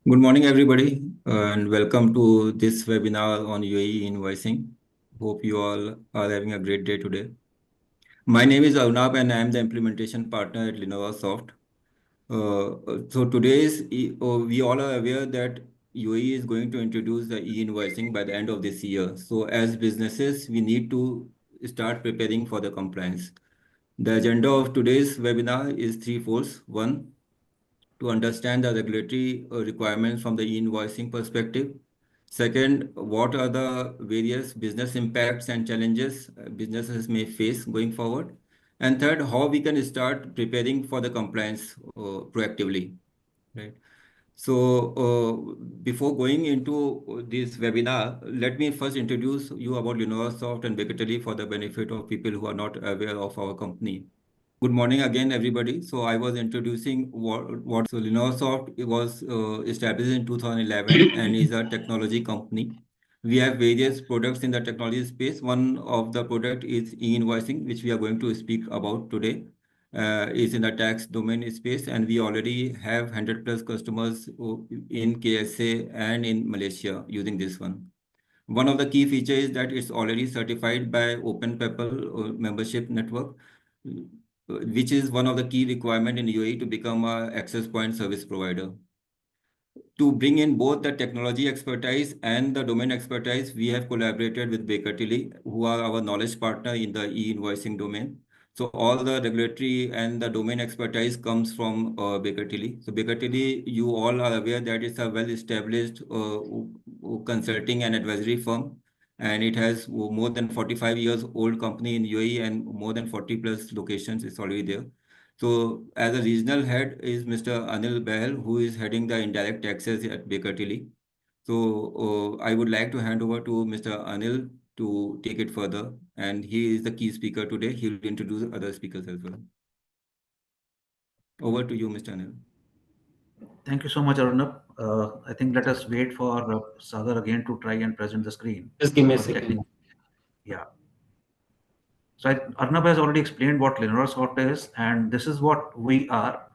Good morning, everybody, and welcome to this webinar on UAE invoicing. Hope you all are having a great day today. My name is Arnab, and I am the implementation partner at Lenovo Soft. We all are aware that UAE is going to introduce the e-invoicing by the end of this year. So, as businesses, we need to start preparing for the compliance. The agenda of today's webinar is threefold. One, to understand the regulatory requirements from the e-invoicing perspective. Second, what are the various business impacts and challenges businesses may face going forward? And third, how we can start preparing for the compliance proactively, right? So, before going into this webinar, let me first introduce you about Lenovosoft and Bakery for the benefit of people who are not aware of our company. Good morning again, everybody. So I was introducing what so Lenovosoft was established in 2011 and is a technology company. We have various products in the technology space. One of the product is e-invoicing, which we are going to speak about today. Is in the tax domain space, and we already have 100 plus customers in KSA and in Malaysia using this one. One of the key features is that it's already certified by Open Peppol membership network, which is one of the key requirement in UAE to become a access point service provider. To bring in both the technology expertise and the domain expertise, we have collaborated with Baker Tilly, who are our knowledge partner in the e-invoicing domain. So all the regulatory and the domain expertise comes from Baker Tilly. So Baker Tilly, you all are aware that it's a well-established consulting and advisory firm, and it has more than 45 years old company in UAE and more than 40 plus locations. It's already there. So as a regional head is Mr. Anil Bahel, who is heading the indirect taxes at Baker Tilly. So I would like to hand over to Mr. Anil to take it further. And he is the key speaker today. He will introduce other speakers as well. Over to you, Mr. Anil. Thank you so much, Arnab. I think let us wait for Sagar again to try and present the screen. Just give me a second. Yeah. So Arnab has already explained what Lenovosoft is, and this is what we are.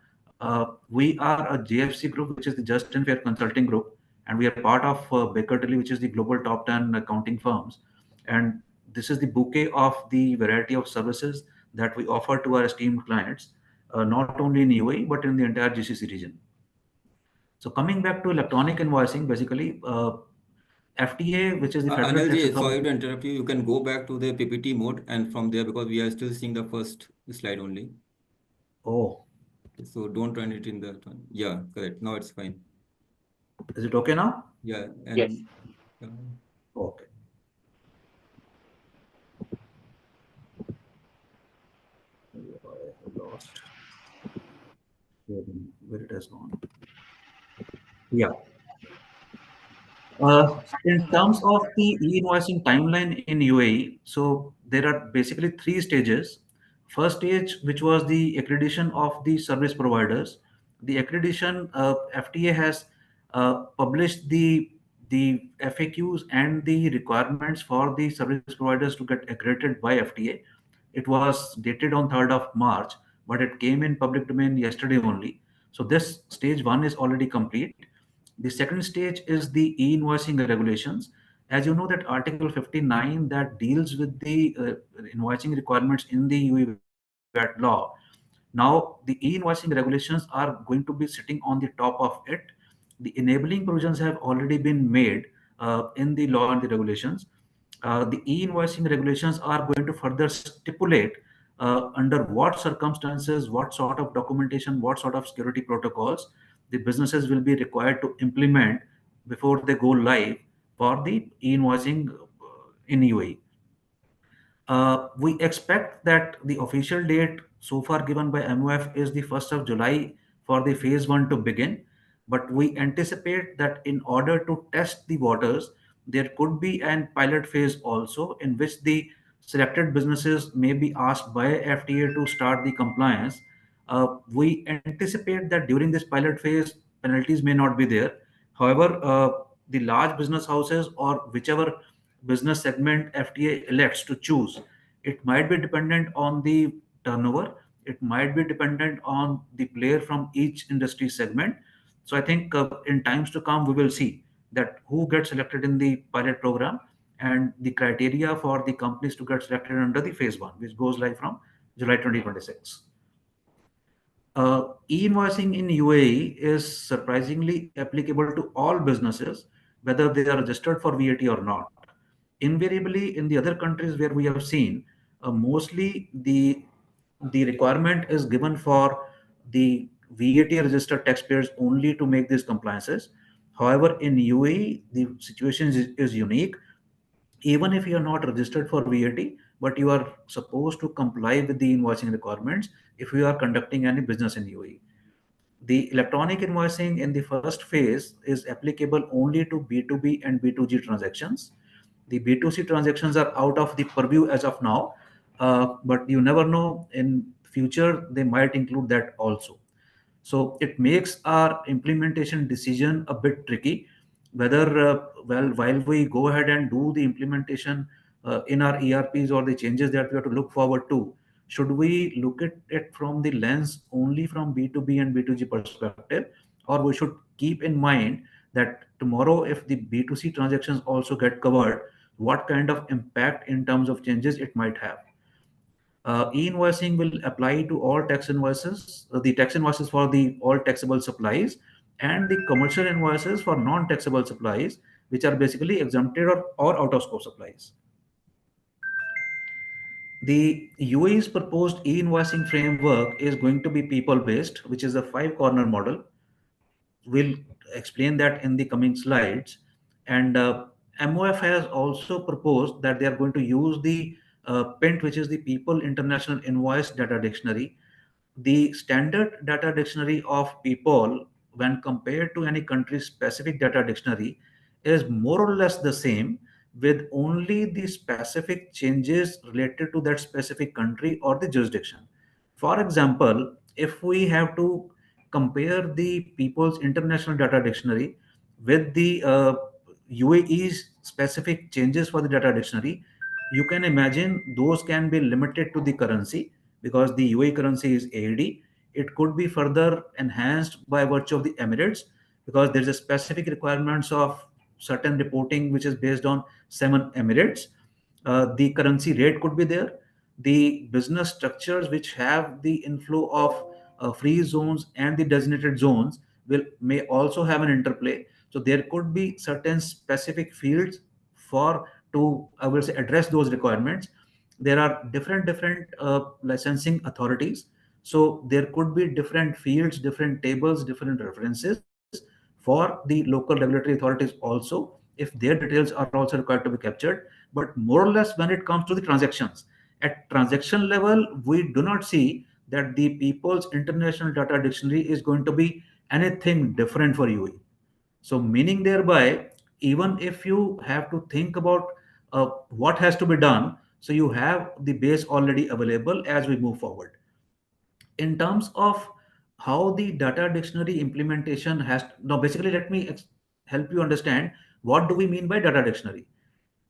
We are a JFC group, which is the Just and Fair Consulting Group, and we are part of Baker Tilly, which is the global top 10 accounting firms. And this is the bouquet of the variety of services that we offer to our esteemed clients, not only in UAE, but in the entire GCC region. So coming back to electronic invoicing, basically, FTA, which is the Federal Tax Anil, sorry Authority. to interrupt you. You can go back to the PPT mode and from there, because we are still seeing the first slide only. Oh, So don't run it in that one. Yeah, correct. Now it's fine. is it okay now? Yeah. Yes. Okay. I have lost where it has gone. Yeah. In terms of the e-invoicing timeline in UAE, so there are basically three stages. First stage, which was the accreditation of the service providers. The accreditation, FTA has published the FAQs and the requirements for the service providers to get accredited by FTA. It was dated on 3rd of March, but it came in public domain yesterday only. So this stage one is already complete. The second stage is the e-invoicing regulations. As you know, that Article 59 that deals with the invoicing requirements in the UAE VAT law. Now, the e-invoicing regulations are going to be sitting on the top of it. The enabling provisions have already been made in the law and the regulations. The e-invoicing regulations are going to further stipulate under what circumstances, what sort of documentation, what sort of security protocols the businesses will be required to implement before they go live for the e-invoicing in UAE. We expect that the official date so far given by MOF is the 1st of July for the phase one to begin. But we anticipate that in order to test the waters, there could be an pilot phase also in which the selected businesses may be asked by FTA to start the compliance. We anticipate that during this pilot phase, penalties may not be there. However, the large business houses or whichever business segment FTA elects to choose, it might be dependent on the turnover. It might be dependent on the player from each industry segment. So I think in times to come, we will see that who gets selected in the pilot program and the criteria for the companies to get selected under the phase one, which goes live from July 2026. E-invoicing in UAE is surprisingly applicable to all businesses, whether they are registered for VAT or not. Invariably, in the other countries where we have seen, mostly the requirement is given for the VAT registered taxpayers only to make these compliances. However, in UAE, the situation is unique. Even if you are not registered for VAT, but you are supposed to comply with the invoicing requirements if you are conducting any business in UAE. The electronic invoicing in the first phase is applicable only to B2B and B2G transactions. The B2C transactions are out of the purview as of now, but you never know, in future they might include that also. So it makes our implementation decision a bit tricky, whether well, while we go ahead and do the implementation in our ERPs or the changes that we have to look forward to, should we look at it from the lens only from B2B and B2G perspective, or we should keep in mind that tomorrow if the B2C transactions also get covered, what kind of impact in terms of changes it might have. E-invoicing will apply to all tax invoices, the tax invoices for the all taxable supplies, and the commercial invoices for non-taxable supplies, which are basically exempted or out of scope supplies. The UAE's proposed e-invoicing framework is going to be people-based, which is a five-corner model. We'll explain that in the coming slides. And MOF has also proposed that they are going to use the PINT, which is the People International Invoice Data Dictionary. The standard data dictionary of people, when compared to any country specific data dictionary, is more or less the same, with only the specific changes related to that specific country or the jurisdiction. For example, if we have to compare the People's International Data Dictionary with the UAE's specific changes for the data dictionary, you can imagine those can be limited to the currency because the UAE currency is AED. It could be further enhanced by virtue of the Emirates because there's a specific requirements of certain reporting which is based on 7 Emirates. The currency rate could be there. The business structures which have the inflow of free zones and the designated zones will may also have an interplay. So there could be certain specific fields for to I will say address those requirements. There are different licensing authorities, so there could be different fields, different tables, different references for the local regulatory authorities also, if their details are also required to be captured. But more or less when it comes to the transactions, at transaction level we do not see that the People's International Data Dictionary is going to be anything different for UAE. So, meaning thereby, even if you have to think about what has to be done, so you have the base already available as we move forward. In terms of how the data dictionary implementation has now, basically, let me help you understand what do we mean by data dictionary.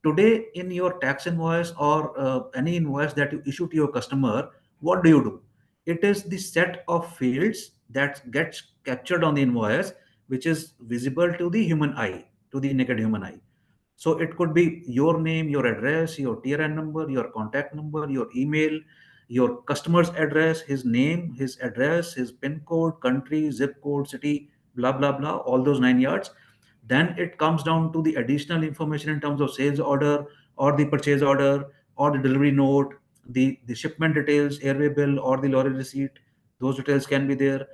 Today, in your tax invoice or any invoice that you issue to your customer, what do? It is the set of fields that gets captured on the invoice, which is visible to the human eye, to the naked human eye. So it could be your name, your address, your TRN number, your contact number, your email, your customer's address, his name, his address, his PIN code, country, zip code, city, blah, blah, blah, all those 9 yards. Then it comes down to the additional information in terms of sales order or the purchase order or the delivery note, the shipment details, airway bill or the lorry receipt. Those details can be there.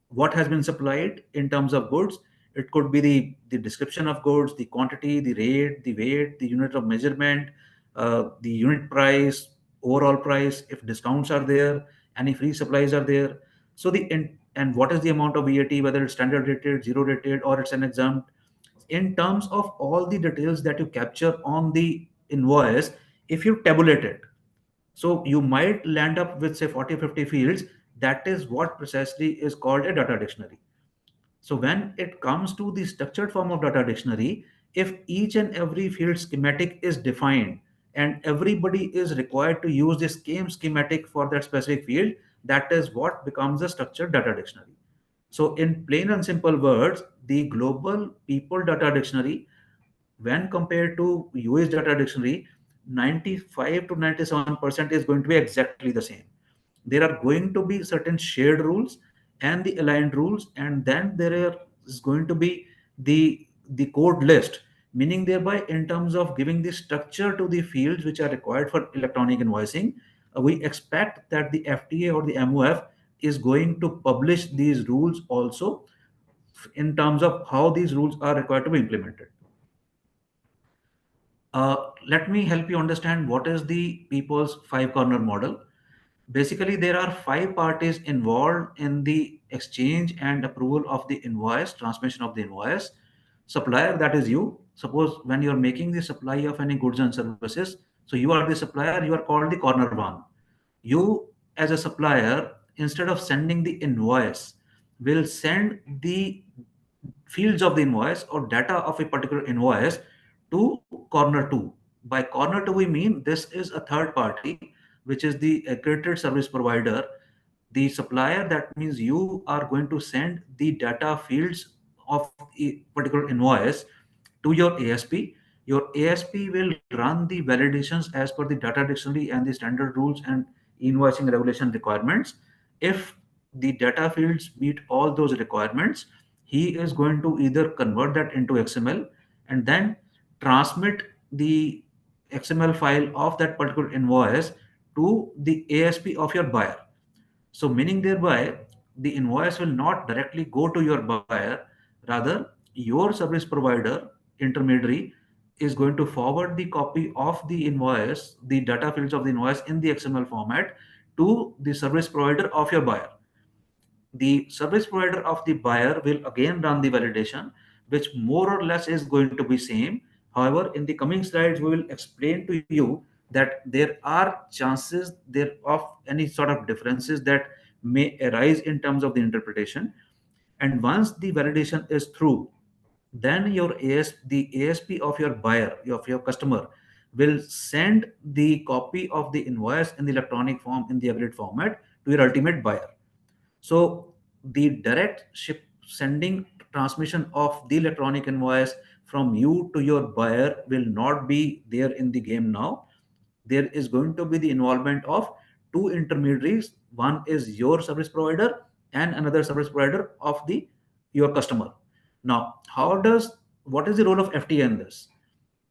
What has been supplied in terms of goods, it could be the description of goods, the quantity, the rate, the weight, the unit of measurement, the unit price, overall price, if discounts are there, any free supplies are there. So and what is the amount of VAT, whether it's standard rated, zero rated, or it's an exempt. In terms of all the details that you capture on the invoice, if you tabulate it, so you might land up with say 40 50 fields. That is what precisely is called a data dictionary. So when it comes to the structured form of data dictionary, if each and every field schematic is defined and everybody is required to use the same schematic for that specific field, that is what becomes a structured data dictionary. So, in plain and simple words, the global people data dictionary, when compared to US data dictionary, 95 to 97% is going to be exactly the same. There are going to be certain shared rules and the aligned rules, and then is going to be the code list, meaning thereby in terms of giving the structure to the fields which are required for electronic invoicing, we expect that the FTA or the MOF is going to publish these rules also in terms of how these rules are required to be implemented. Let me help you understand what is the people's five corner model. Basically, there are five parties involved in the exchange and approval of the invoice, transmission of the invoice. Supplier, that is you. Suppose when you are making the supply of any goods and services, so you are the supplier, you are called the corner one. You, as a supplier, instead of sending the invoice, will send the fields of the invoice or data of a particular invoice to corner 2. By corner 2 we mean this is a third party, which is the accredited service provider, the supplier. That means you are going to send the data fields of a particular invoice to your ASP. Your ASP will run the validations as per the data dictionary and the standard rules and invoicing regulation requirements. If the data fields meet all those requirements, he is going to either convert that into XML and then transmit the XML file of that particular invoice to the ASP of your buyer. So, meaning thereby, the invoice will not directly go to your buyer, rather, your service provider intermediary is going to forward the copy of the invoice, the data fields of the invoice in the XML format to the service provider of your buyer. The service provider of the buyer will again run the validation, which more or less is going to be same. However, in the coming slides, we will explain to you that there are chances there of any sort of differences that may arise in terms of the interpretation. And once the validation is through, then the ASP of your buyer, of your customer, will send the copy of the invoice in the electronic form in the agreed format to your ultimate buyer. So the direct ship sending transmission of the electronic invoice from you to your buyer will not be there in the game now. There is going to be the involvement of two intermediaries. One is your service provider and another service provider of the your customer. Now, what is the role of FTA in this?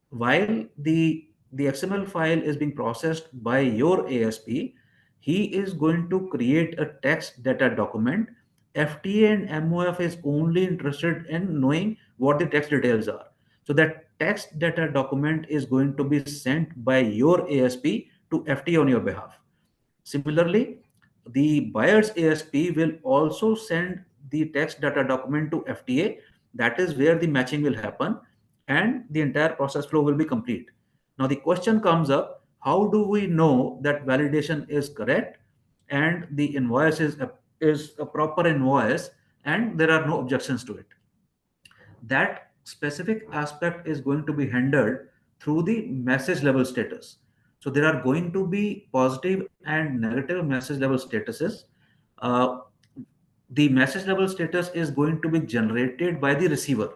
While the XML file is being processed by your ASP, he is going to create a text data document. FTA and MOF is only interested in knowing what the text details are. So that text data document is going to be sent by your ASP to FTA on your behalf. Similarly, the buyer's ASP will also send the text data document to FTA. That is where the matching will happen and the entire process flow will be complete. Now, the question comes up, how do we know that validation is correct and the invoice is a proper invoice and there are no objections to it? That specific aspect is going to be handled through the message level status. So there are going to be positive and negative message level statuses. Uh, the message level status is going to be generated by the receiver.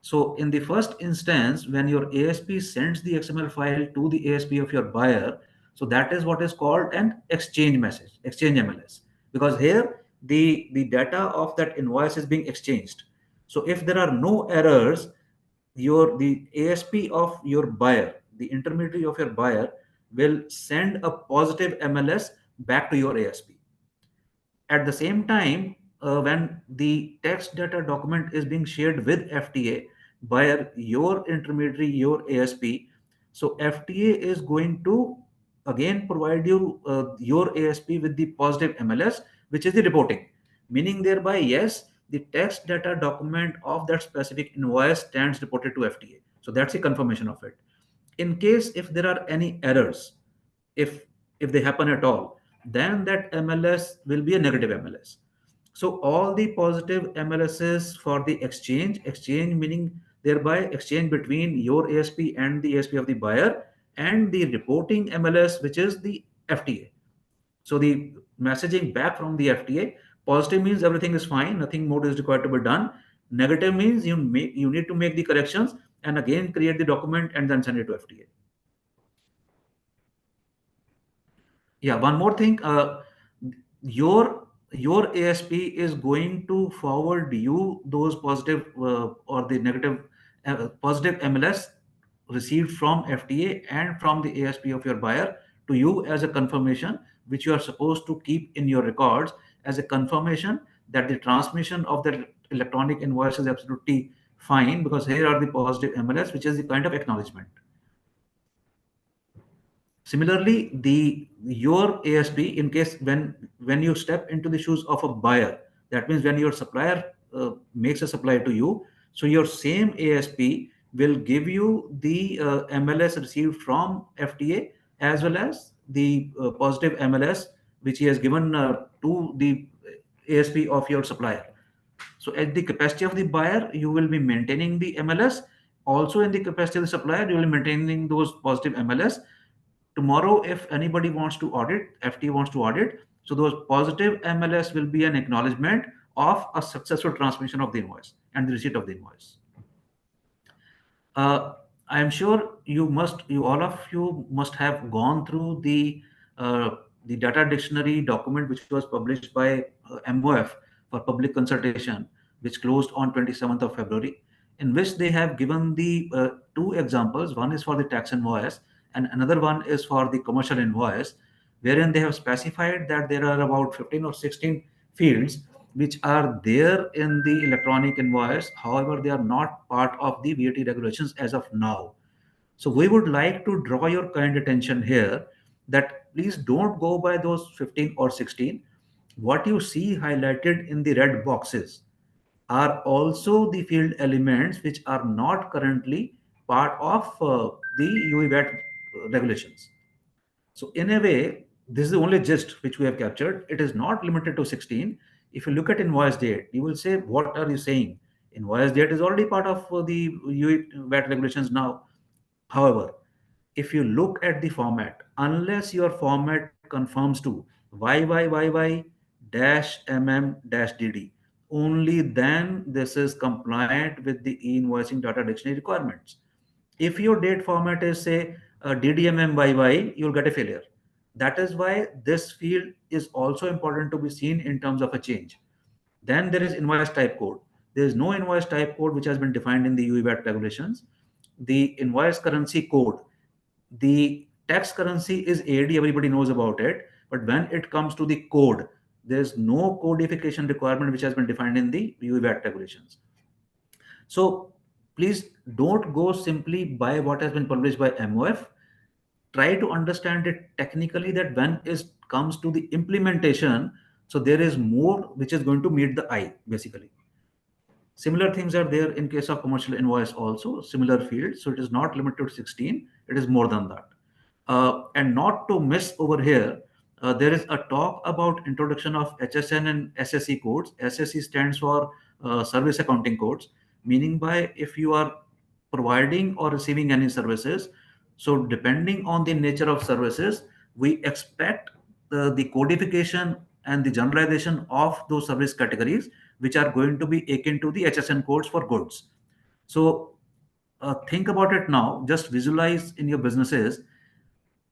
So in the first instance, when your ASP sends the XML file to the ASP of your buyer, so that is what is called an exchange message, exchange MLS, because here the data of that invoice is being exchanged. So if there are no errors, the ASP of your buyer, the intermediary of your buyer, will send a positive MLS back to your ASP. At the same time, when the text data document is being shared with FTA by your intermediary, your ASP, so FTA is going to again provide you your ASP with the positive MLS, which is the reporting, meaning thereby, yes, the text data document of that specific invoice stands reported to FTA. So that's the confirmation of it. In case if there are any errors, if if they happen at all, then that MLS will be a negative MLS. So all the positive MLSs for the exchange meaning thereby exchange between your ASP and the ASP of the buyer, and the reporting MLS, which is the FTA. So the messaging back from the FTA Positive means everything is fine, nothing more is required to be done. Negative means you need to make the corrections and again create the document and then send it to FTA. Yeah, one more thing. Your your ASP is going to forward you those positive or the negative positive MLS received from FTA and from the ASP of your buyer to you as a confirmation, which you are supposed to keep in your records as a confirmation that the transmission of the electronic invoice is absolutely fine, because here are the positive MLS, which is the kind of acknowledgement. Similarly, the your ASP, in case when you step into the shoes of a buyer, that means when your supplier makes a supply to you, so your same ASP will give you the MLS received from FTA as well as the positive MLS which he has given to the ASP of your supplier. So at the capacity of the buyer, you will be maintaining the MLS. Also in the capacity of the supplier, you will be maintaining those positive MLS. Tomorrow, if anybody wants to audit, FT wants to audit, so those positive MLS will be an acknowledgement of a successful transmission of the invoice and the receipt of the invoice. uh, I am sure you all of you must have gone through the data dictionary document which was published by MOF for public consultation, which closed on 27th of February, in which they have given the two examples. One is for the tax invoice, and another one is for the commercial invoice, wherein they have specified that there are about 15 or 16 fields which are there in the electronic invoice. However, they are not part of the VAT regulations as of now. So we would like to draw your kind attention here that please don't go by those 15 or 16. What you see highlighted in the red boxes are also the field elements which are not currently part of the UE VAT regulations. So in a way, this is the only gist which we have captured. It is not limited to 16. If you look at invoice date, you will say, what are you saying? Invoice date is already part of the UE VAT regulations now. However, if you look at the format, unless your format confirms to YYYY dash MM dash DD, only then this is compliant with the e-invoicing data dictionary requirements. If your date format is say DDMMYY, you'll get a failure. That is why this field is also important to be seen in terms of a change. Then there is invoice type code. There is no invoice type code which has been defined in the UE VAT regulations. The invoice currency code, the tax currency is AD, everybody knows about it. But when it comes to the code, there's no codification requirement which has been defined in the UE VAT regulations. So please don't go simply by what has been published by MOF. Try to understand it technically, that when it comes to the implementation, so there is more which is going to meet the eye basically. Similar things are there in case of commercial invoice also, similar fields. So it is not limited to 16, it is more than that. And not to miss over here, there is a talk about introduction of HSN and SSE codes. SSE stands for service accounting codes, meaning by if you are providing or receiving any services, so depending on the nature of services, we expect the codification and the generalization of those service categories, which are going to be akin to the HSN codes for goods. So think about it now, just visualize in your businesses.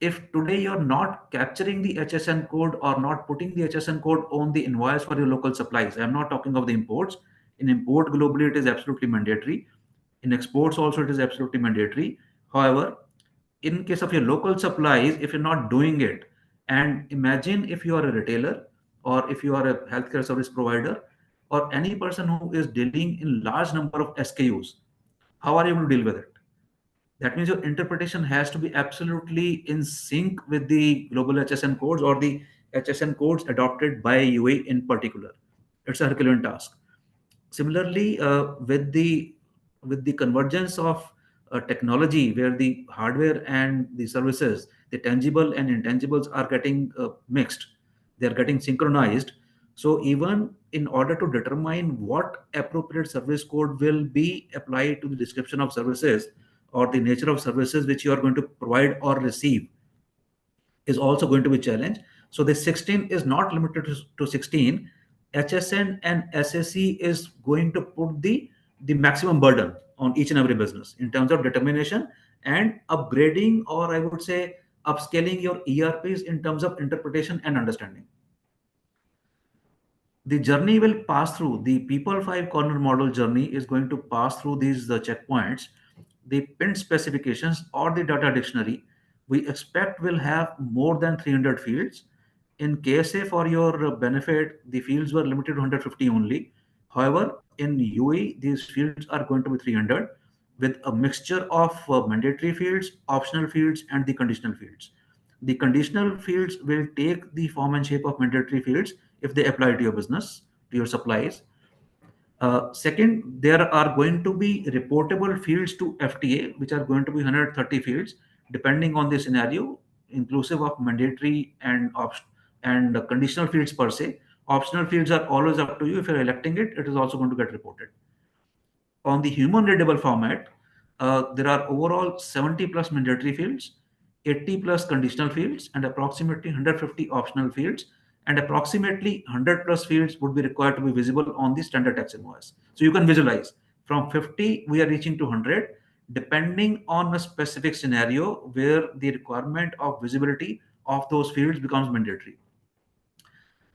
If today you're not capturing the HSN code or not putting the HSN code on the invoice for your local supplies, I'm not talking of the imports. In import globally, it is absolutely mandatory. In exports also, it is absolutely mandatory. However, in case of your local supplies, if you're not doing it, and imagine if you are a retailer or if you are a healthcare service provider or any person who is dealing in large number of SKUs, how are you able to deal with it? That means your interpretation has to be absolutely in sync with the global HSN codes or the HSN codes adopted by UAE in particular. It's a Herculean task. Similarly, with the convergence of technology, where the hardware and the services, the tangible and intangibles are getting mixed, they are getting synchronized. So even in order to determine what appropriate service code will be applied to the description of services or the nature of services which you are going to provide or receive, is also going to be challenged. So the 16 is not limited to 16. HSN and SSE is going to put the maximum burden on each and every business in terms of determination and upgrading, or I would say upscaling your ERPs in terms of interpretation and understanding. The journey will pass through the people five corner model journey is going to pass through these checkpoints. The pinned specifications or the data dictionary we expect will have more than 300 fields. In KSA, for your benefit, the fields were limited to 150 only. However, in UAE, these fields are going to be 300 with a mixture of mandatory fields, optional fields, and the conditional fields. The conditional fields will take the form and shape of mandatory fields if they apply to your business, to your supplies. Second, there are going to be reportable fields to FTA, which are going to be 130 fields, depending on the scenario, inclusive of mandatory and conditional fields per se. Optional fields are always up to you. If you're electing it, it is also going to get reported. On the human readable format, there are overall 70 plus mandatory fields, 80 plus conditional fields, and approximately 150 optional fields, and approximately 100 plus fields would be required to be visible on the standard tax invoice. So you can visualize from 50, we are reaching to 100, depending on a specific scenario where the requirement of visibility of those fields becomes mandatory.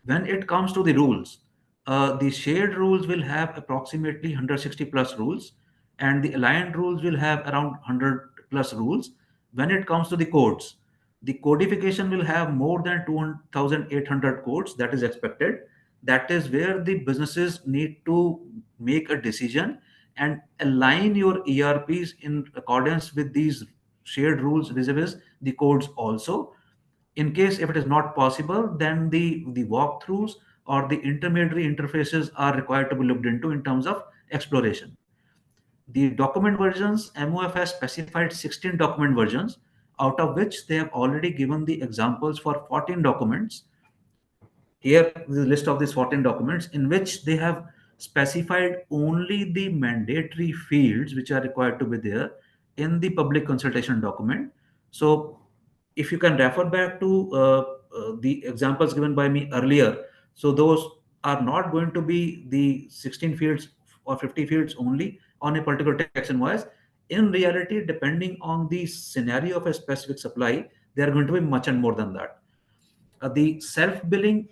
When it comes to the rules, the shared rules will have approximately 160 plus rules, and the aligned rules will have around 100 plus rules. When it comes to the codes, the codification will have more than 2,800 codes that is expected. That is where the businesses need to make a decision and align your ERPs in accordance with these shared rules, vis-a-vis the codes also. In case if it is not possible, then the walkthroughs or the intermediary interfaces are required to be looked into in terms of exploration. The document versions, MOF has specified 16 document versions, out of which they have already given the examples for 14 documents. Here is the list of these 14 documents in which they have specified only the mandatory fields which are required to be there in the public consultation document. So if you can refer back to the examples given by me earlier, so those are not going to be the 16 fields or 50 fields only on a particular tax invoice. In reality, depending on the scenario of a specific supply, they are going to be much and more than that. The self-billing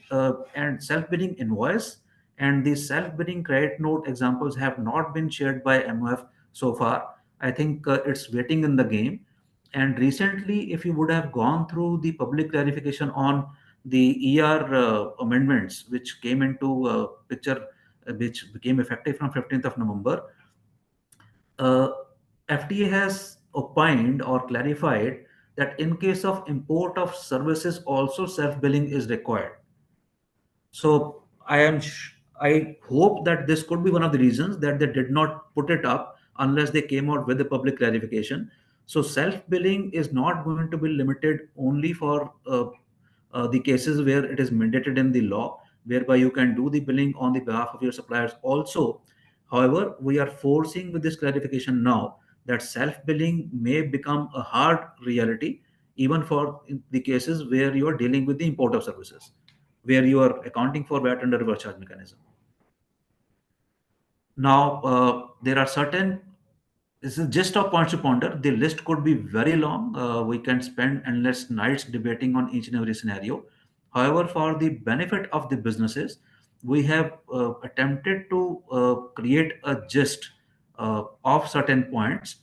and self-billing invoice and the self-billing credit note examples have not been shared by MOF so far. I think it's waiting in the game. And recently, if you would have gone through the public clarification on the ER amendments, which came into picture, which became effective from 15th of November, uh, FTA has opined or clarified that in case of import of services, also self-billing is required. So I hope that this could be one of the reasons that they did not put it up unless they came out with the public clarification. So self-billing is not going to be limited only for the cases where it is mandated in the law, whereby you can do the billing on the behalf of your suppliers also. However, we are forcing with this clarification now that self-billing may become a hard reality even for the cases where you are dealing with the import of services, where you are accounting for VAT under reverse charge mechanism. Now, there are certain, this is just a points to ponder. The list could be very long. We can spend endless nights debating on each and every scenario. However, for the benefit of the businesses, we have attempted to create a gist of certain points,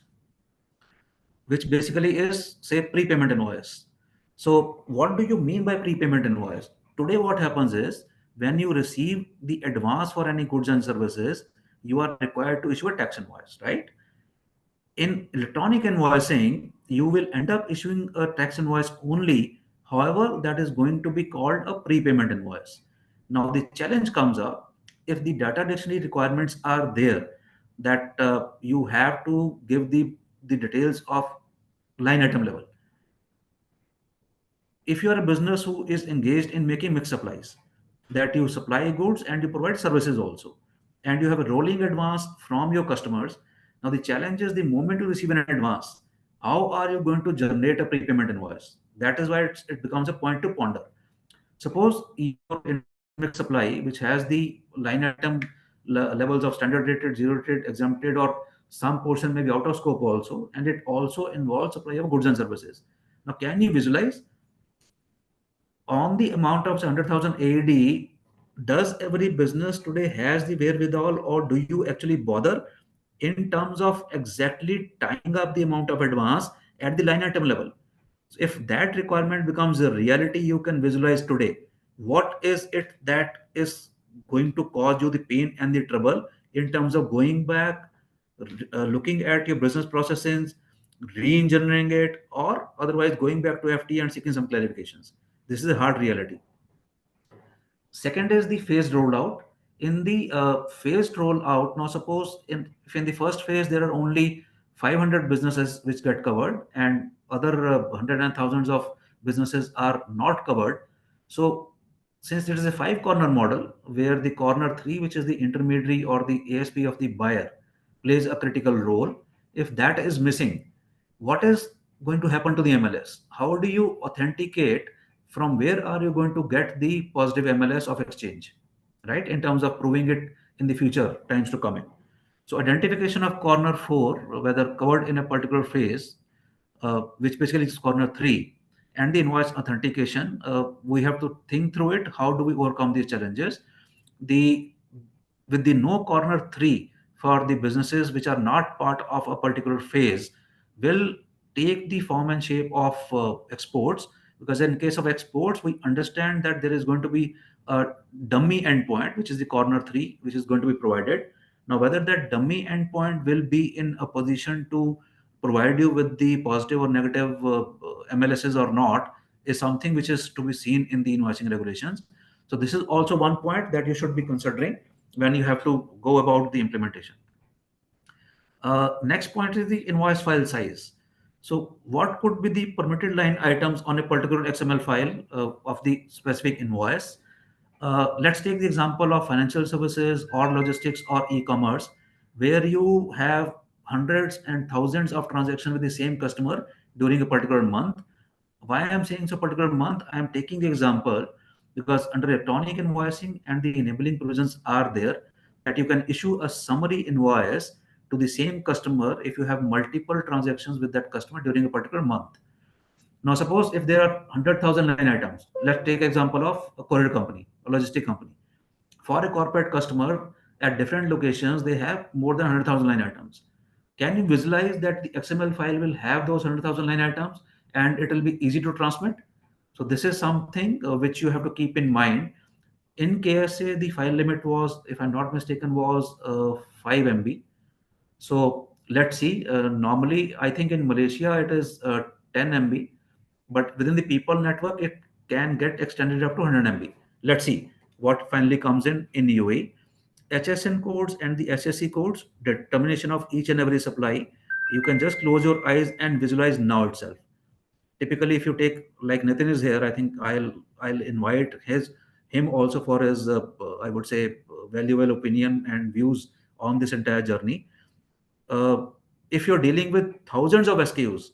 which basically is, say, prepayment invoice. So what do you mean by prepayment invoice? Today, what happens is when you receive the advance for any goods and services, you are required to issue a tax invoice, right? In electronic invoicing, you will end up issuing a tax invoice only. However, that is going to be called a prepayment invoice. Now, the challenge comes up if the data dictionary requirements are there that you have to give the details of line item level. If you are a business who is engaged in making mixed supplies, that you supply goods and you provide services also, and you have a rolling advance from your customers. Now the challenge is the moment you receive an advance, how are you going to generate a prepayment invoice? That is why it becomes a point to ponder. Suppose your mix supply, which has the line item levels of standard rated, zero rated, exempted, or some portion may be out of scope also, and it also involves supply of goods and services. Now, can you visualize on the amount of 100,000 AED? Does every business today has the wherewithal, or do you actually bother in terms of exactly tying up the amount of advance at the line item level? So if that requirement becomes a reality, you can visualize today what is it that is going to cause you the pain and the trouble in terms of going back, looking at your business processes, re-engineering it, or otherwise going back to FT and seeking some clarifications. This is a hard reality. Second is the phased rollout. In the phased rollout, now suppose if in the first phase there are only 500 businesses which get covered, and other hundred and thousands of businesses are not covered. So since it is a five corner model where the corner three, which is the intermediary or the ASP of the buyer, plays a critical role, if that is missing, what is going to happen to the MLS? How do you authenticate? From where are you going to get the positive MLS of exchange, right? In terms of proving it in the future times to come in. So identification of corner four, whether covered in a particular phase, which basically is corner three, and the invoice authentication, we have to think through it. How do we overcome these challenges? The with the no corner three for the businesses which are not part of a particular phase will take the form and shape of exports, because in case of exports we understand that there is going to be a dummy endpoint, which is the corner three, which is going to be provided. Now whether that dummy endpoint will be in a position to provide you with the positive or negative MLSs or not is something which is to be seen in the invoicing regulations. So this is also one point that you should be considering when you have to go about the implementation. Next point is the invoice file size. So what could be the permitted line items on a particular XML file of the specific invoice? Let's take the example of financial services or logistics or e-commerce, where you have hundreds and thousands of transactions with the same customer during a particular month. Why I'm saying so particular month? I'm taking the example because under electronic invoicing and the enabling provisions are there that you can issue a summary invoice to the same customer if you have multiple transactions with that customer during a particular month. Now, suppose if there are 100,000 line items, let's take example of a courier company, a logistic company. For a corporate customer at different locations, they have more than 100,000 line items. Can you visualize that the XML file will have those 100,000 line items and it will be easy to transmit? So this is something which you have to keep in mind. In KSA, the file limit was, if I'm not mistaken, was 5 MB. So let's see. Normally, I think in Malaysia it is 10 MB, but within the Peppol network it can get extended up to 100 MB. Let's see what finally comes in UAE. HSN codes and the SSC codes, determination of each and every supply. You can just close your eyes and visualize now itself. Typically, if you take like Nitin is here, I think I'll invite him also for his I would say valuable opinion and views on this entire journey. uh, if you're dealing with thousands of SKUs,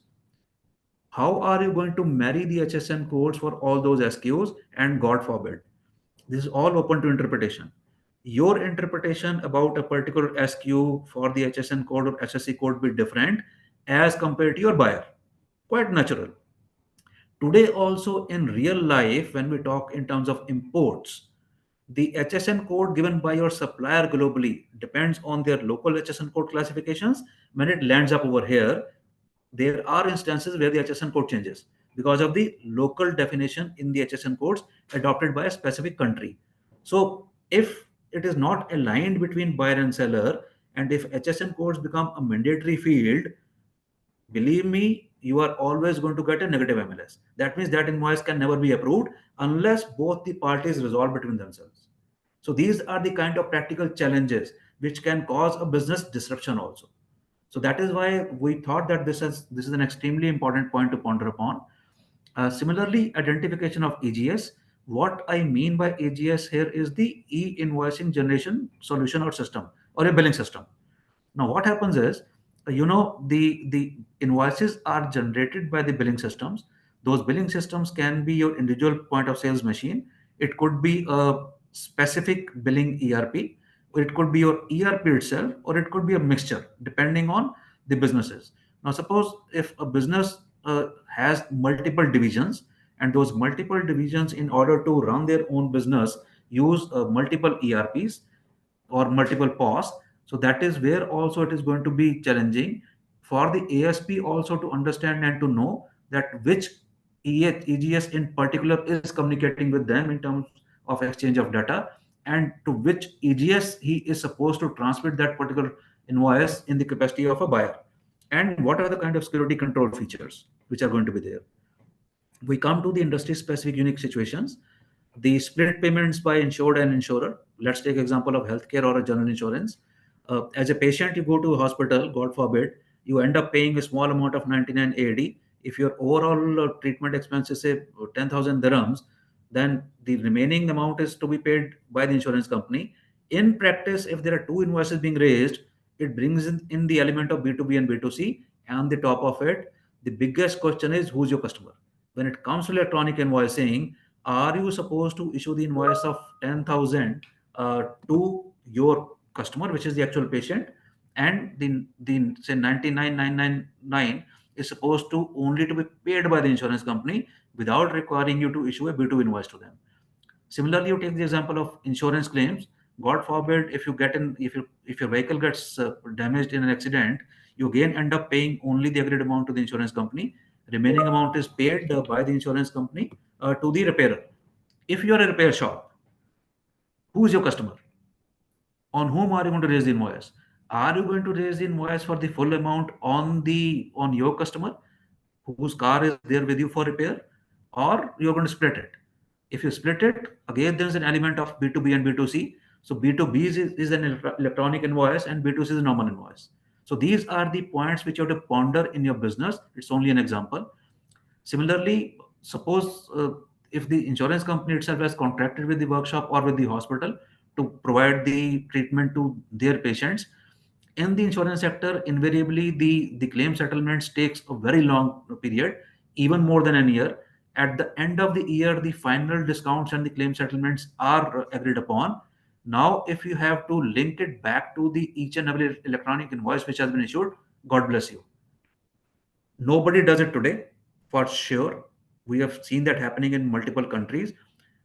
how are you going to marry the HSN codes for all those SKUs? And God forbid, this is all open to interpretation. Your interpretation about a particular SKU for the HSN code or SSC code will be different as compared to your buyer. Quite natural. Today, also in real life, when we talk in terms of imports, the HSN code given by your supplier globally depends on their local HSN code classifications. When it lands up over here, there are instances where the HSN code changes because of the local definition in the HSN codes adopted by a specific country. So, if it is not aligned between buyer and seller, and if HSN codes become a mandatory field, believe me, you are always going to get a negative MLS. That means that invoice can never be approved unless both the parties resolve between themselves. So these are the kind of practical challenges which can cause a business disruption also. So that is why we thought that this is an extremely important point to ponder upon. Similarly, identification of AGS. What I mean by AGS here is the e-invoicing generation solution or system or a billing system. Now, what happens is, the invoices are generated by the billing systems. Those billing systems can be your individual point of sales machine. It could be a specific billing ERP, or it could be your ERP itself, or it could be a mixture depending on the businesses. Now, suppose if a business has multiple divisions, and those multiple divisions, in order to run their own business, use multiple ERPs or multiple POS. So that is where also it is going to be challenging for the ASP also to understand and to know that which EGS in particular is communicating with them in terms of exchange of data, and to which EGS he is supposed to transmit that particular invoice in the capacity of a buyer, and what are the kind of security control features which are going to be there. We come to the industry specific unique situations, the split payments by insured and insurer. Let's take example of healthcare or a general insurance. As a patient, you go to a hospital, god forbid, you end up paying a small amount of 99 AD. If your overall treatment expense is say 10,000 dirhams, then the remaining amount is to be paid by the insurance company. In practice, if there are two invoices being raised, it brings in the element of B2B and B2C, and the top of it, the biggest question is who's your customer. When it comes to electronic invoicing, are you supposed to issue the invoice of 10,000 to your customer, which is the actual patient, and the say 99,999 is supposed to only to be paid by the insurance company without requiring you to issue a B2 invoice to them. Similarly, you take the example of insurance claims. God forbid, if you get in, if your vehicle gets damaged in an accident, you again end up paying only the agreed amount to the insurance company. Remaining amount is paid by the insurance company to the repairer. If you are a repair shop, who is your customer? On whom are you going to raise the invoice? Are you going to raise the invoice for the full amount on your customer whose car is there with you for repair, or you're going to split it? If you split it, again there's an element of B2B and B2C. So B2B is an electronic invoice, and B2C is a normal invoice. So these are the points which you have to ponder in your business. It's only an example. Similarly, suppose if the insurance company itself has contracted with the workshop or with the hospital to provide the treatment to their patients, in the insurance sector, invariably the claim settlements takes a very long period, even more than a year. At the end of the year, the final discounts and the claim settlements are agreed upon. Now, if you have to link it back to the each and every electronic invoice which has been issued, God bless you. Nobody does it today, for sure. We have seen that happening in multiple countries.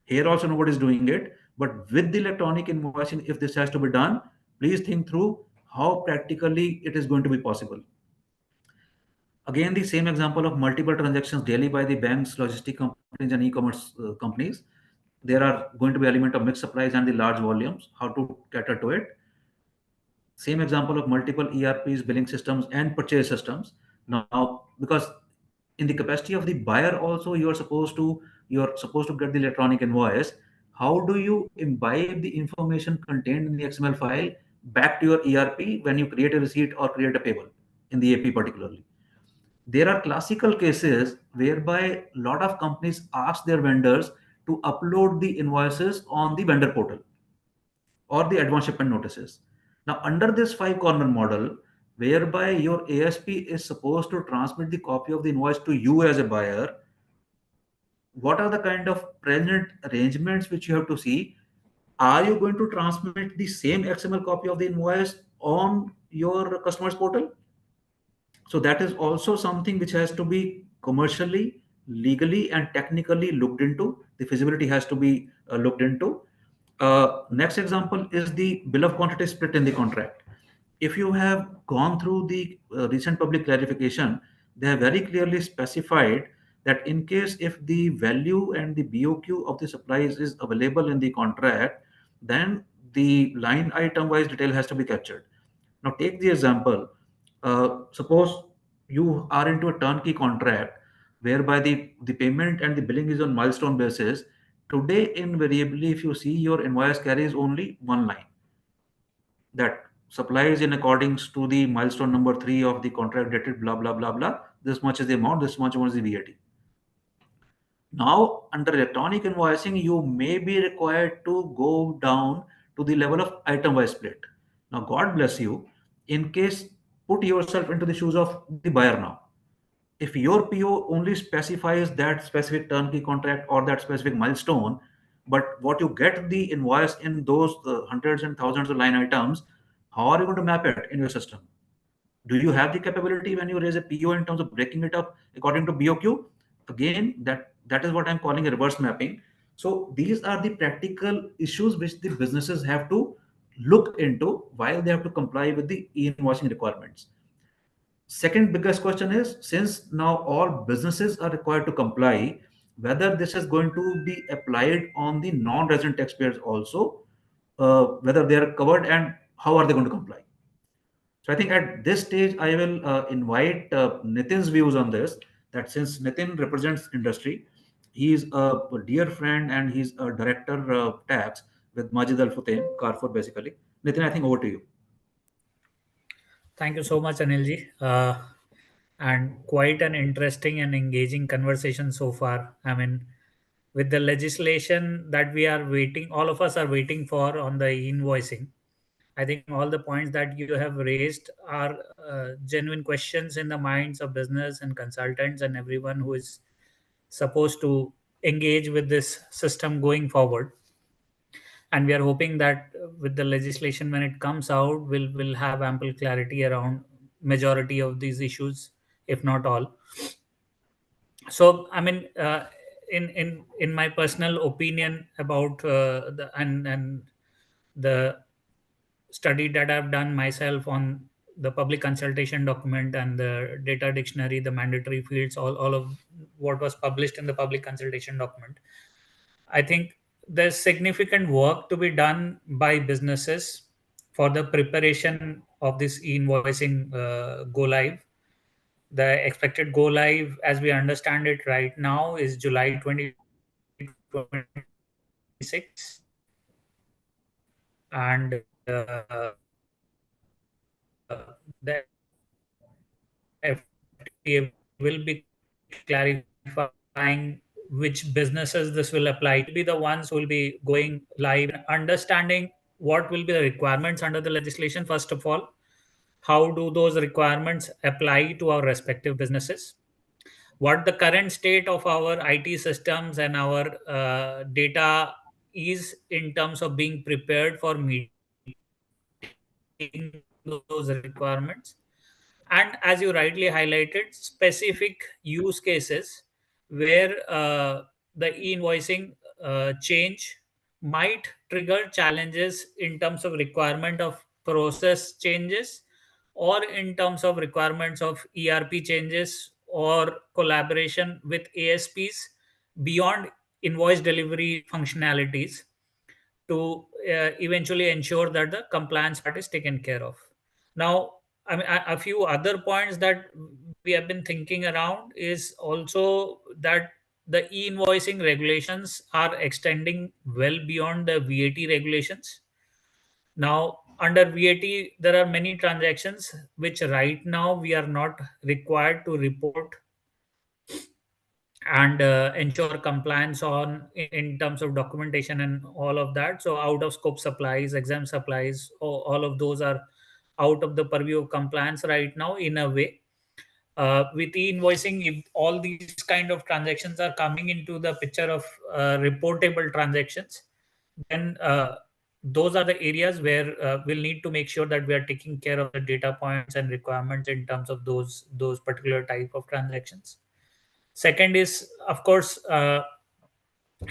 Here also nobody is doing it. But with the electronic invoicing, if this has to be done, please think through how practically it is going to be possible. Again, the same example of multiple transactions daily by the banks, logistic companies, and e-commerce companies. There are going to be element of mixed supplies and the large volumes. How to cater to it? Same example of multiple ERPs, billing systems, and purchase systems. Now, because in the capacity of the buyer also, you're supposed to get the electronic invoice. How do you imbibe the information contained in the XML file back to your ERP when you create a receipt or create a payable in the AP particularly? There are classical cases whereby a lot of companies ask their vendors to upload the invoices on the vendor portal or the advance shipment notices. Now, under this five corner model, whereby your ASP is supposed to transmit the copy of the invoice to you as a buyer, what are the kind of present arrangements which you have to see? Are you going to transmit the same XML copy of the invoice on your customer's portal? So that is also something which has to be commercially, legally, and technically looked into. The feasibility has to be looked into. Next example is the bill of quantity split in the contract. If you have gone through the recent public clarification, they have very clearly specified that in case if the value and the BOQ of the supplies is available in the contract, then the line item wise detail has to be captured. Now, take the example. Suppose you are into a turnkey contract whereby the payment and the billing is on milestone basis. Today, invariably, if you see your invoice carries only one line that supplies in accordance to the milestone number 3 of the contract dated blah blah blah blah. This much is the amount, this much was the VAT. Now, under electronic invoicing, you may be required to go down to the level of item wise split. Now, God bless you. In case, put yourself into the shoes of the buyer now. If your PO only specifies that specific turnkey contract or that specific milestone, But what you get the invoice in those hundreds and thousands of line items, how are you going to map it in your system? Do you have the capability when you raise a PO in terms of breaking it up according to BOQ? Again, that is what I'm calling a reverse mapping. So these are the practical issues which the businesses have to look into while they have to comply with the e-invoicing requirements. Second biggest question is, since now all businesses are required to comply, whether this is going to be applied on the non-resident taxpayers also, whether they are covered and how are they going to comply. So I think at this stage, I will invite Nitin's views on this. That since Nitin represents industry, he is a dear friend and he's a director of tax with Majid Al Futain, Carrefour basically. Nitin, I think over to you. Thank you so much, Anilji. And quite an interesting and engaging conversation so far. I mean, with the legislation that we are waiting, all of us are waiting for on the invoicing. I think all the points that you have raised are genuine questions in the minds of business and consultants and everyone who is supposed to engage with this system going forward. And we are hoping that with the legislation when it comes out, will have ample clarity around majority of these issues, if not all. So I mean, in my personal opinion about and the study that I've done myself on the public consultation document and the data dictionary, the mandatory fields, all of what was published in the public consultation document, I think there's significant work to be done by businesses for the preparation of this e-invoicing go live. The expected go live, as we understand it right now, is July 2026, and the FTA will be clarifying which businesses this will apply to. Be the ones who will be going live and understanding what will be the requirements under the legislation. First of all, how do those requirements apply to our respective businesses? What the current state of our IT systems and our data is in terms of being prepared for meeting those requirements. And as you rightly highlighted, specific use cases where the e-invoicing change might trigger challenges in terms of requirement of process changes, or in terms of requirements of ERP changes or collaboration with ASPs beyond invoice delivery functionalities, to eventually ensure that the compliance part is taken care of. Now, I mean, a few other points that we have been thinking around is also that the e-invoicing regulations are extending well beyond the VAT regulations. Now, under VAT, there are many transactions which right now we are not required to report and ensure compliance on in terms of documentation and all of that. So out of scope supplies, exempt supplies, all of those are out of the purview of compliance right now in a way. With e-invoicing, if all these kind of transactions are coming into the picture of reportable transactions, then those are the areas where we'll need to make sure that we are taking care of the data points and requirements in terms of those particular type of transactions. Second is, of course,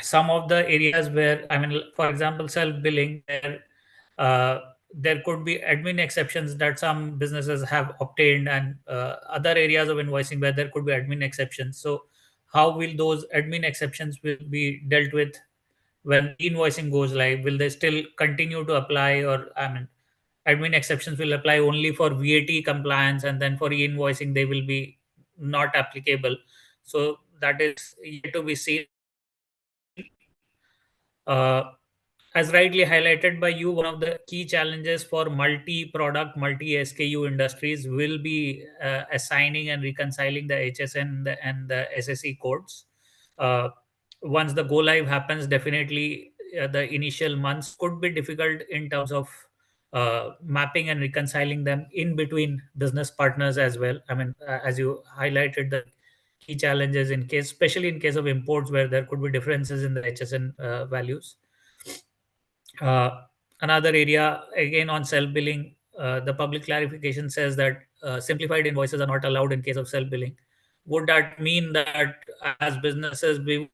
some of the areas where, I mean, for example, self-billing, where uh, there could be admin exceptions that some businesses have obtained, and other areas of invoicing where there could be admin exceptions. So how will those admin exceptions will be dealt with when invoicing goes live? Will they still continue to apply, or I mean, admin exceptions will apply only for VAT compliance, and then for e-invoicing they will be not applicable? So that is yet to be seen. As rightly highlighted by you, one of the key challenges for multi-product, multi-SKU industries will be assigning and reconciling the HSN and the SSE codes. Uh, Once the go live happens, definitely the initial months could be difficult in terms of mapping and reconciling them in between business partners as well. I mean, as you highlighted, the key challenges in case, especially in case of imports where there could be differences in the HSN values. Uh, Another area again on self billing, the public clarification says that simplified invoices are not allowed in case of self billing. Would that mean that as businesses we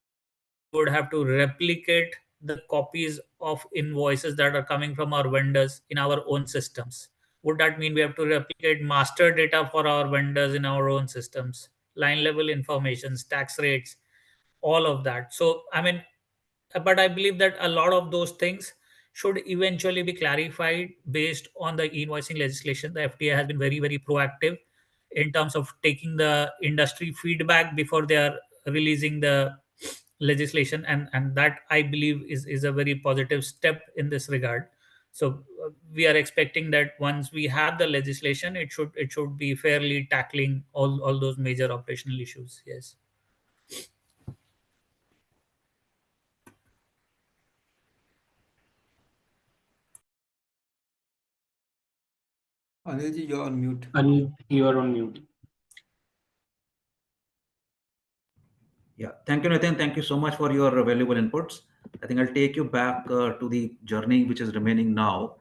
would have to replicate the copies of invoices that are coming from our vendors in our own systems? Would that mean we have to replicate master data for our vendors in our own systems, line level informations, tax rates, all of that? So, I mean, but I believe that a lot of those things should eventually be clarified based on the invoicing legislation. The FTA has been very, very proactive in terms of taking the industry feedback before they are releasing the legislation, and that I believe is a very positive step in this regard. So we are expecting that once we have the legislation, it should be fairly tackling all those major operational issues. Yes. Anilji, you're on mute. You are on mute. Yeah, thank you, Nathan. Thank you so much for your valuable inputs. I think I'll take you back to the journey which is remaining now.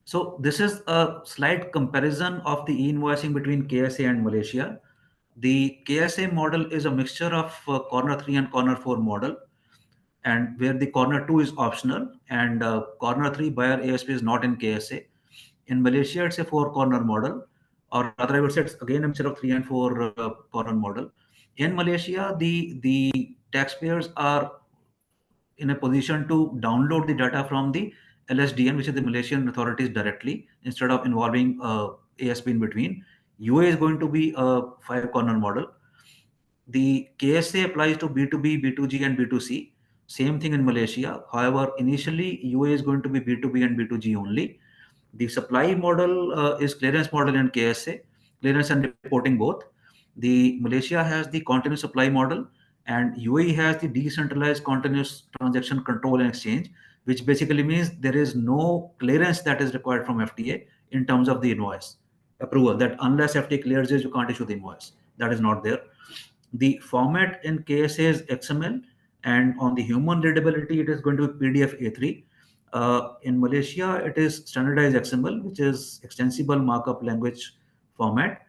So this is a slight comparison of the e-invoicing between KSA and Malaysia. The KSA model is a mixture of corner 3 and corner 4 model, and where the corner 2 is optional, and corner 3 buyer ASP is not in KSA. In Malaysia, it's a 4 corner model, or rather I would say it's again a mixture of 3 and 4 corner model. In Malaysia, the taxpayers are in a position to download the data from the LSDN, which is the Malaysian authorities directly, instead of involving ASP in between. UA is going to be a 5 corner model. The KSA applies to B2B, B2G, and B2C. Same thing in Malaysia. However, initially UA is going to be B2B and B2G only. The supply model is clearance model and KSA, clearance and reporting both. The Malaysia has the continuous supply model, and UAE has the decentralized continuous transaction control and exchange, which basically means there is no clearance that is required from FTA in terms of the invoice approval, that unless FTA clears it, you can't issue the invoice. That is not there. The format in KSA is XML, and on the human readability, it is going to be PDF A3. In Malaysia, it is standardized XML, which is extensible markup language format.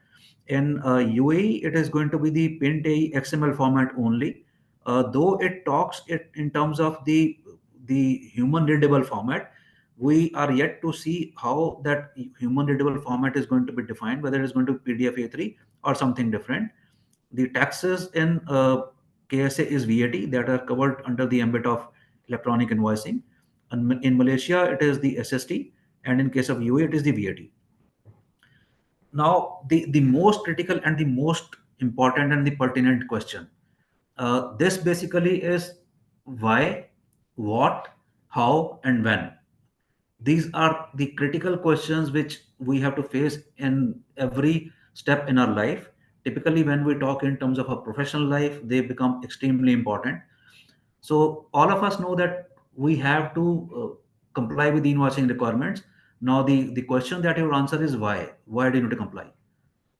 In UAE, it is going to be the PINT-AE XML format only, though it talks it in terms of the human readable format. We are yet to see how that human readable format is going to be defined, whether it is going to be PDF A3 or something different. The taxes in KSA is VAT that are covered under the ambit of electronic invoicing. And in Malaysia, it is the SST, and in case of UAE, it is the VAT. Now, the most critical and the most important and the pertinent question. This basically is why, what, how, and when. These are the critical questions which we have to face in every step in our life. Typically, when we talk in terms of our professional life, they become extremely important. So all of us know that we have to comply with the invoicing requirements. Now, the question that you answer is why? Why do you need to comply?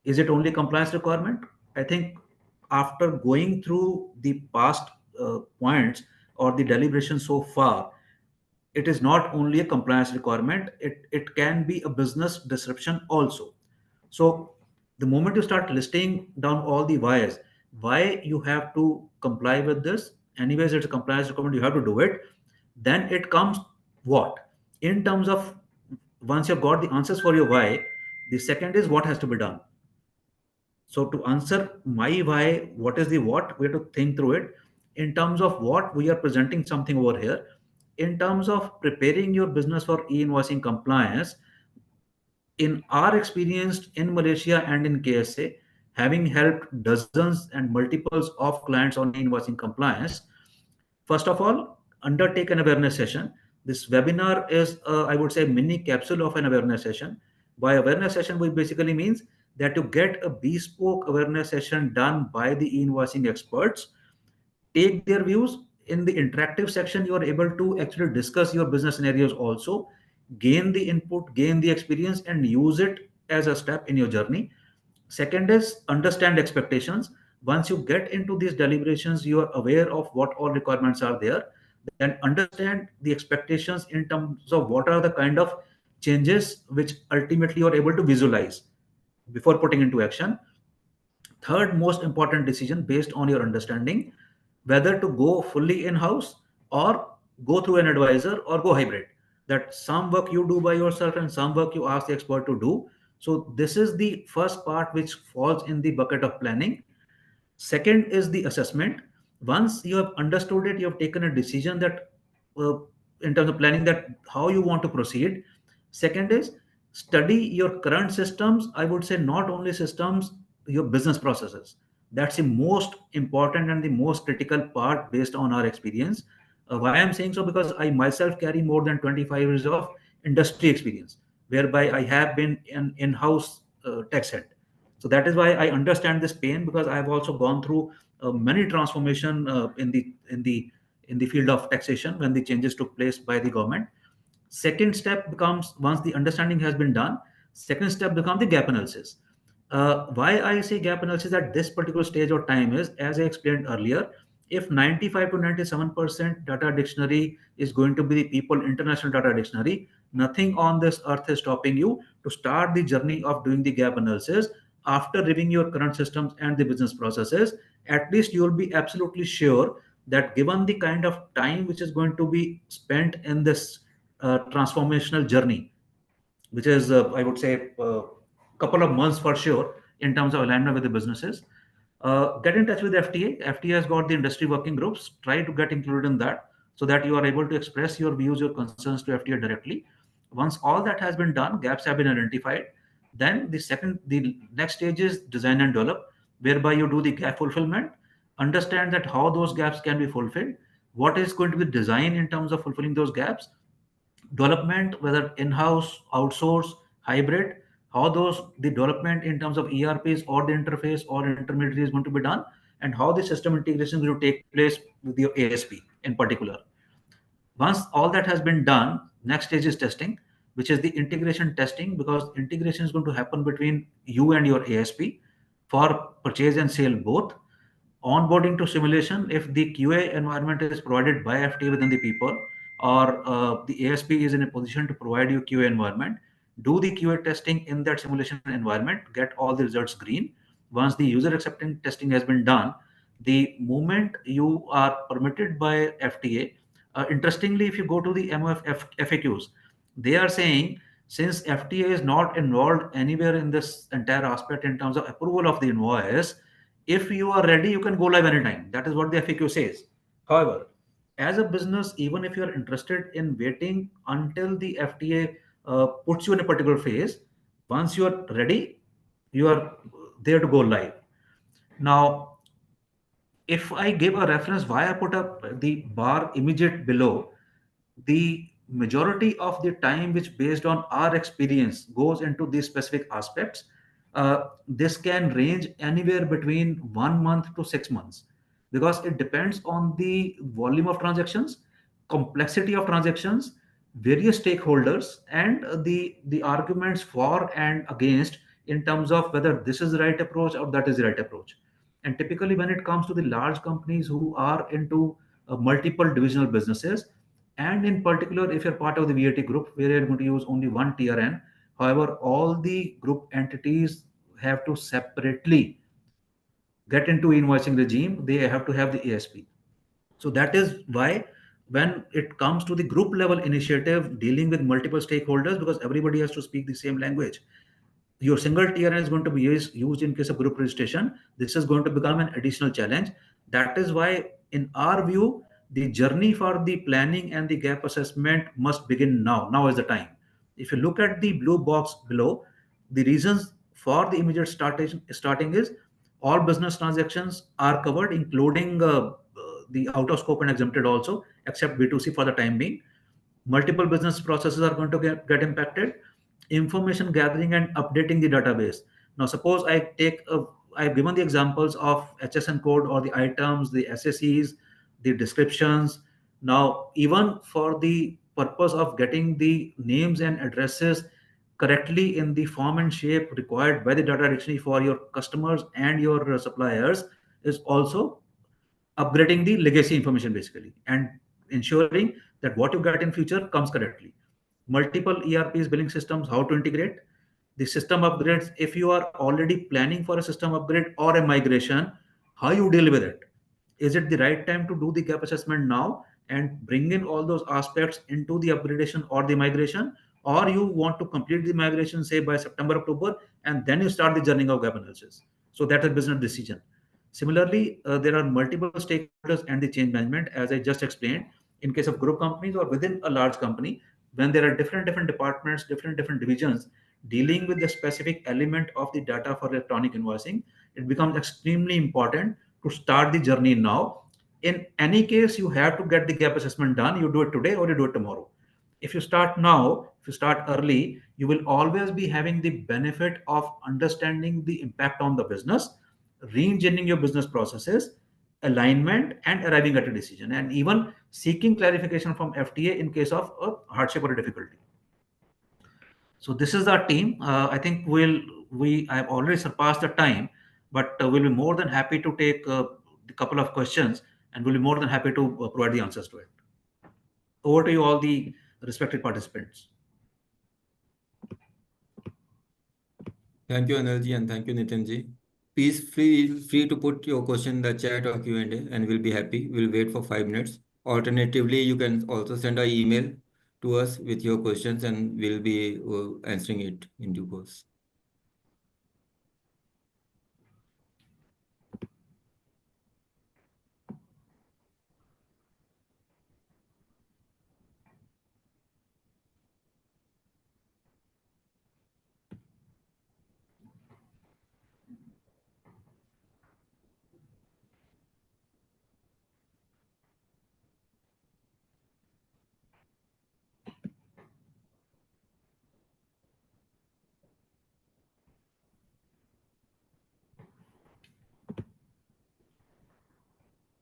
Is it only compliance requirement? I think after going through the past points or the deliberation so far, it is not only a compliance requirement, it can be a business disruption also. So the moment you start listing down all the why you have to comply with this, anyways, it's a compliance requirement, you have to do it. Then it comes what? In terms of once you've got the answers for your why, the second is what has to be done. So to answer my why, what is the what? We have to think through it. In terms of what, we are presenting something over here. In terms of preparing your business for e-invoicing compliance, in our experience in Malaysia and in KSA, having helped dozens and multiples of clients on e-invoicing compliance, first of all, undertake an awareness session. This webinar is, I would say, mini capsule of an awareness session. By awareness session, which basically means that you get a bespoke awareness session done by the e-invoicing experts, take their views. In the interactive section, you are able to actually discuss your business scenarios also, gain the input, gain the experience, and use it as a step in your journey. Second is understand expectations. Once you get into these deliberations, you are aware of what all requirements are there. Then understand the expectations in terms of what are the kind of changes which ultimately you are able to visualize before putting into action. Third most important decision based on your understanding, whether to go fully in-house or go through an advisor or go hybrid. That some work you do by yourself and some work you ask the expert to do. So this is the first part which falls in the bucket of planning. Second is the assessment. Once you have understood it, you have taken a decision that uh, in terms of planning that how you want to proceed. Second is study your current systems. I would say not only systems, your business processes. That's the most important and the most critical part based on our experience. Why I'm saying so, because I myself carry more than 25 years of industry experience, whereby I have been an in-house tax head. So that is why I understand this pain, because I have also gone through many transformation in the field of taxation when the changes took place by the government. Second step becomes, once the understanding has been done, second step becomes the gap analysis. Why I say gap analysis at this particular stage or time is, as I explained earlier, if 95 to 97% data dictionary is going to be the people international data dictionary, nothing on this earth is stopping you to start the journey of doing the gap analysis. After reviewing your current systems and the business processes, at least you will be absolutely sure that given the kind of time which is going to be spent in this transformational journey, which is I would say a couple of months for sure in terms of alignment with the businesses. Get in touch with FTA. FTA has got the industry working groups. Try to get included in that so that you are able to express your views, your concerns to FTA directly. Once all that has been done, gaps have been identified. Then the next stage is design and develop, whereby you do the gap fulfillment, understand that how those gaps can be fulfilled, what is going to be design in terms of fulfilling those gaps, development, whether in-house, outsource, hybrid, how those the development in terms of ERPs or the interface or intermediary is going to be done, and how the system integration will take place with your ASP in particular. Once all that has been done, next stage is testing, which is the integration testing, because integration is going to happen between you and your ASP for purchase and sale both. Onboarding to simulation, if the QA environment is provided by FTA within the people, or the ASP is in a position to provide you QA environment, do the QA testing in that simulation environment, get all the results green. Once the user acceptance testing has been done, the moment you are permitted by FTA, interestingly, if you go to the MOF FAQs, they are saying, since FTA is not involved anywhere in this entire aspect in terms of approval of the invoice, if you are ready, you can go live anytime. That is what the FAQ says. However, as a business, even if you are interested in waiting until the FTA puts you in a particular phase, once you are ready, you are there to go live. Now, if I give a reference why I put up the bar immediate below, the majority of the time which based on our experience goes into these specific aspects, this can range anywhere between 1 month to 6 months, because it depends on the volume of transactions, complexity of transactions, various stakeholders, and the arguments for and against in terms of whether this is the right approach or that is the right approach. And typically, when it comes to the large companies who are into multiple divisional businesses, and in particular, if you're part of the VAT group where you're going to use only one TRN, however, all the group entities have to separately get into invoicing regime. They have to have the ASP. So that is why when it comes to the group level initiative dealing with multiple stakeholders, because everybody has to speak the same language, your single TRN is going to be used in case of group registration. This is going to become an additional challenge. That is why, in our view, the journey for the planning and the gap assessment must begin now. Now is the time. If you look at the blue box below, the reasons for the immediate starting is all business transactions are covered, including the out of scope and exempted also, except B2C for the time being. Multiple business processes are going to get impacted. Information gathering and updating the database. Now suppose I've given the examples of HSN code or the items, the SSEs, the descriptions. Now even for the purpose of getting the names and addresses correctly in the form and shape required by the data dictionary for your customers and your suppliers is also upgrading the legacy information basically, and ensuring that what you get in future comes correctly. Multiple ERPs, billing systems, how to integrate the system upgrades. If you are already planning for a system upgrade or a migration, how you deal with it? Is it the right time to do the gap assessment now and bring in all those aspects into the upgradation or the migration, or you want to complete the migration say by September, October, and then you start the journey of gap analysis? So that's a business decision. Similarly, there are multiple stakeholders and the change management, as I just explained. In case of group companies or within a large company, when there are different departments, different divisions dealing with the specific element of the data for electronic invoicing, it becomes extremely important to start the journey now. In any case, you have to get the gap assessment done. You do it today or you do it tomorrow. If you start now, if you start early, you will always be having the benefit of understanding the impact on the business, re-engineering your business processes, alignment, and arriving at a decision, and even seeking clarification from FTA in case of a hardship or a difficulty. So this is our team. I think we I have already surpassed the time, but we'll be more than happy to take a couple of questions, and we'll be more than happy to provide the answers to it. Over to you, all the respected participants. Thank you, Anilji, and thank you, Nitinji. Please feel free to put your question in the chat or Q&A, and we'll be happy. We'll wait for 5 minutes. Alternatively, you can also send an email to us with your questions, and we'll be answering it in due course.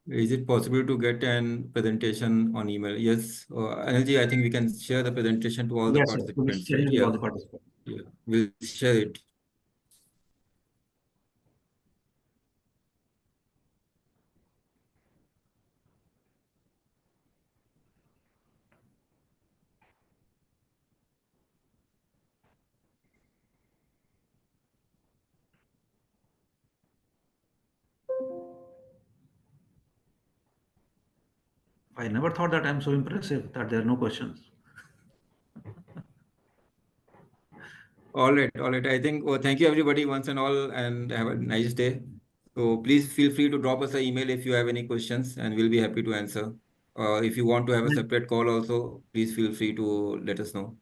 Is it possible to get an presentation on email? Yes, Anilji, I think we can share the presentation to all the Yes, sir. We'll participants, share right? it with all Yeah, the participants. yeah, we'll share it. I never thought that I'm so impressive that there are no questions. All right. I think, thank you everybody once and all, and have a nice day. So please feel free to drop us an email if you have any questions, and we'll be happy to answer. If you want to have a separate call also, please feel free to let us know.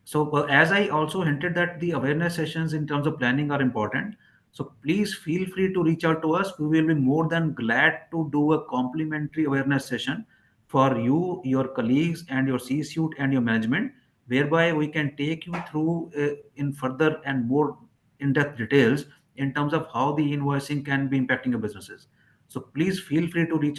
So, as I also hinted that the awareness sessions in terms of planning are important. So, please feel free to reach out to us. We will be more than glad to do a complimentary awareness session for you, your colleagues, and your C-suite and your management, whereby we can take you through in further and more in-depth details in terms of how the invoicing can be impacting your businesses. So, please feel free to reach